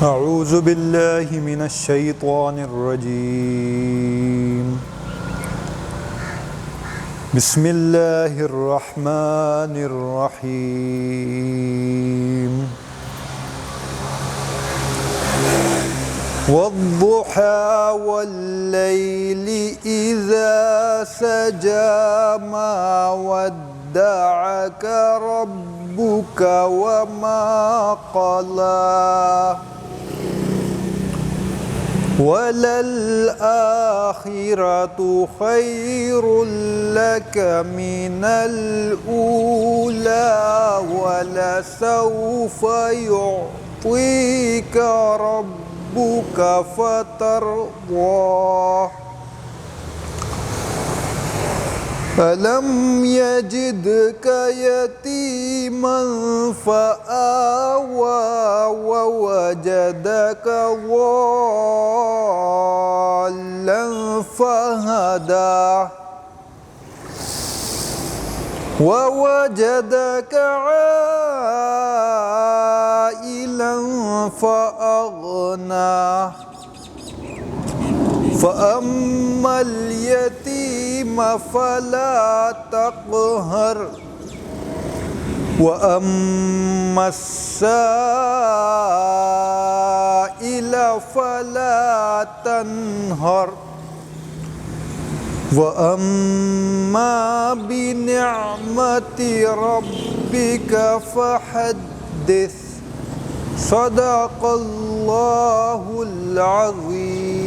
أعوذ بالله من الشيطان الرجيم. بسم الله الرحمن الرحيم. والضحى والليل إذا سجى ما ودعك ربك وما قلى وللآخرة خير لك من الأولى ولسوف يعطيك ربك فترضى ألم يجدك يتيما فآوى ووجدك ضالا فهدى ووجدك عائلا فأغنى فأما اليتيم فلا تقهر وأما السائل فلا تنهر وأما بنعمة ربك فحدث صدق الله العظيم.